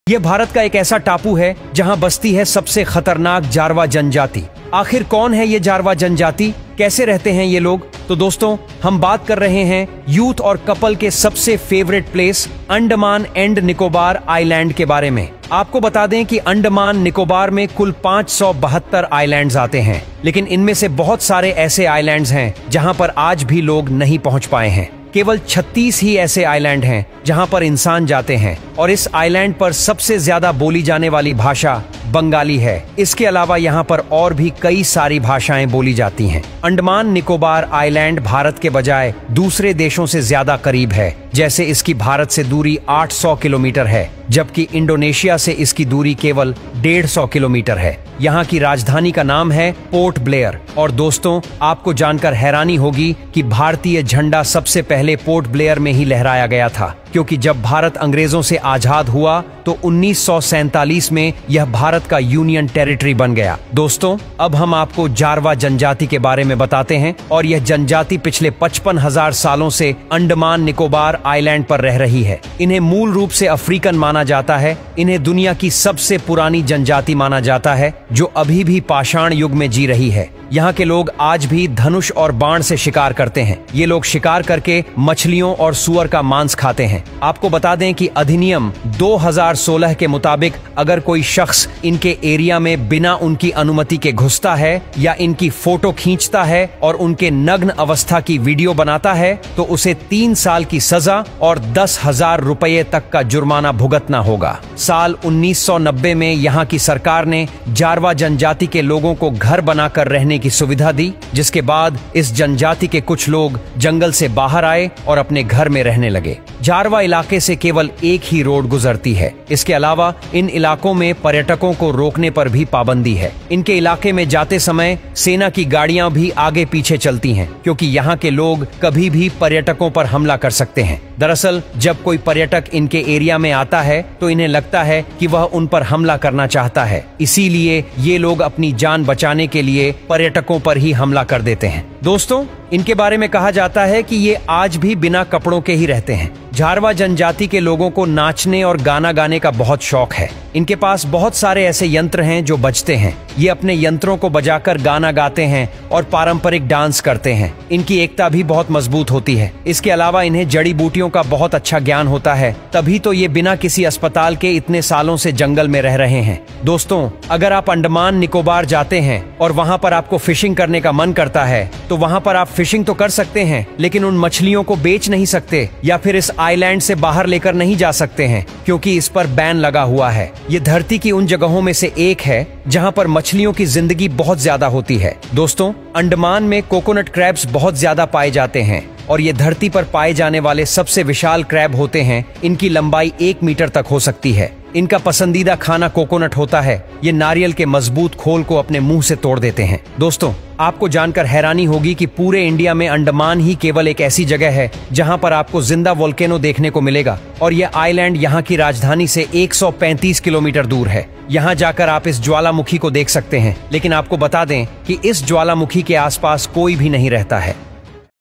यह भारत का एक ऐसा टापू है जहां बसती है सबसे खतरनाक जारवा जनजाति। आखिर कौन है ये जारवा जनजाति, कैसे रहते हैं ये लोग? तो दोस्तों, हम बात कर रहे हैं यूथ और कपल के सबसे favourite place Andaman and Nicobar island के बारे में। आपको बता दें कि अंडमान निकोबार में कुल 572 आइलैंड्स आते हैं, लेकिन इनमें से बहुत सारे ऐसे आइलैंड्स हैं जहां पर आज भी लोग नहीं पहुंच पाए हैं। केवल 36 ही ऐसे आइलैंड हैं जहां पर इंसान जाते हैं, और इस आइलैंड पर सबसे ज्यादा बोली जाने वाली भाषा बंगाली है। इसके अलावा यहाँ पर और भी कई सारी भाषाएं बोली जाती हैं। अंडमान निकोबार आइलैंड भारत के बजाय दूसरे देशों से ज्यादा करीब है, जैसे इसकी भारत से दूरी 800 किलोमीटर है, जबकि इंडोनेशिया से इसकी दूरी केवल 150 किलोमीटर है। यहाँ की राजधानी का नाम है पोर्ट ब्लेयर। और दोस्तों, आपको जानकर हैरानी होगी कि भारतीय झंडा सबसे पहले पोर्ट ब्लेयर में ही लहराया गया था, क्योंकि जब भारत अंग्रेजों से आजाद हुआ तो 1947 में यह भारत का यूनियन टेरिटरी बन गया। दोस्तों, अब हम आपको जारवा जनजाति के बारे में बताते हैं, और यह जनजाति पिछले 55,000 सालों से अंडमान निकोबार आइलैंड पर रह रही है। इन्हें मूल रूप से अफ्रीकन माना जाता है। इन्हें दुनिया की सबसे पुरानी जनजाति माना जाता है, जो अभी भी पाषाण युग में जी रही है। यहाँ के लोग आज भी धनुष और बाण से शिकार करते हैं। ये लोग शिकार करके मछलियों और सुअर का मांस खाते हैं। आपको बता दें कि अधिनियम 2016 के मुताबिक अगर कोई शख्स इनके एरिया में बिना उनकी अनुमति के घुसता है या इनकी फोटो खींचता है और उनके नग्न अवस्था की वीडियो बनाता है, तो उसे 3 साल की सजा और 10,000 रुपये तक का जुर्माना भुगतना होगा। साल 1990 में यहाँ की सरकार ने जारवा जनजाति के लोगों को घर बनाकर रहने की सुविधा दी, जिसके बाद इस जनजाति के कुछ लोग जंगल से बाहर आए और अपने घर में रहने लगे। जारवा इलाके से केवल एक ही रोड गुजरती है। इसके अलावा इन इलाकों में पर्यटकों को रोकने पर भी पाबंदी है। इनके इलाके में जाते समय सेना की गाड़ियां भी आगे पीछे चलती हैं, क्योंकि यहाँ के लोग कभी भी पर्यटकों पर हमला कर सकते हैं। दरअसल जब कोई पर्यटक इनके एरिया में आता है तो इन्हें लगता है कि वह उन पर हमला करना चाहता है, इसीलिए ये लोग अपनी जान बचाने के लिए पर्यटकों पर ही हमला कर देते हैं। दोस्तों, इनके बारे में कहा जाता है कि ये आज भी बिना कपड़ों के ही रहते हैं। जारवा जनजाति के लोगों को नाचने और गाना गाने का बहुत शौक है। इनके पास बहुत सारे ऐसे यंत्र हैं जो बजते हैं। ये अपने यंत्रों को बजाकर गाना गाते हैं और पारंपरिक डांस करते हैं। इनकी एकता भी बहुत मजबूत होती है। इसके अलावा इन्हें जड़ी बूटियों का बहुत अच्छा ज्ञान होता है, तभी तो ये बिना किसी अस्पताल के इतने सालों से जंगल में रह रहे हैं। दोस्तों, अगर आप अंडमान निकोबार जाते हैं और वहाँ पर आपको फिशिंग करने का मन करता है, तो वहाँ पर आप फिशिंग तो कर सकते हैं, लेकिन उन मछलियों को बेच नहीं सकते या फिर इस आइलैंड से बाहर लेकर नहीं जा सकते हैं, क्योंकि इस पर बैन लगा हुआ है। ये धरती की उन जगहों में से एक है जहां पर मछलियों की जिंदगी बहुत ज्यादा होती है। दोस्तों, अंडमान में कोकोनट क्रैब्स बहुत ज्यादा पाए जाते हैं, और ये धरती पर पाए जाने वाले सबसे विशाल क्रैब होते हैं। इनकी लंबाई 1 मीटर तक हो सकती है। इनका पसंदीदा खाना कोकोनट होता है। ये नारियल के मजबूत खोल को अपने मुंह से तोड़ देते हैं। दोस्तों, आपको जानकर हैरानी होगी कि पूरे इंडिया में अंडमान ही केवल एक ऐसी जगह है जहां पर आपको जिंदा वोल्केनो देखने को मिलेगा, और यह आइलैंड यहाँ की राजधानी से 135 किलोमीटर दूर है। यहाँ जाकर आप इस ज्वालामुखी को देख सकते हैं, लेकिन आपको बता दें कि इस ज्वालामुखी के आसपास कोई भी नहीं रहता है।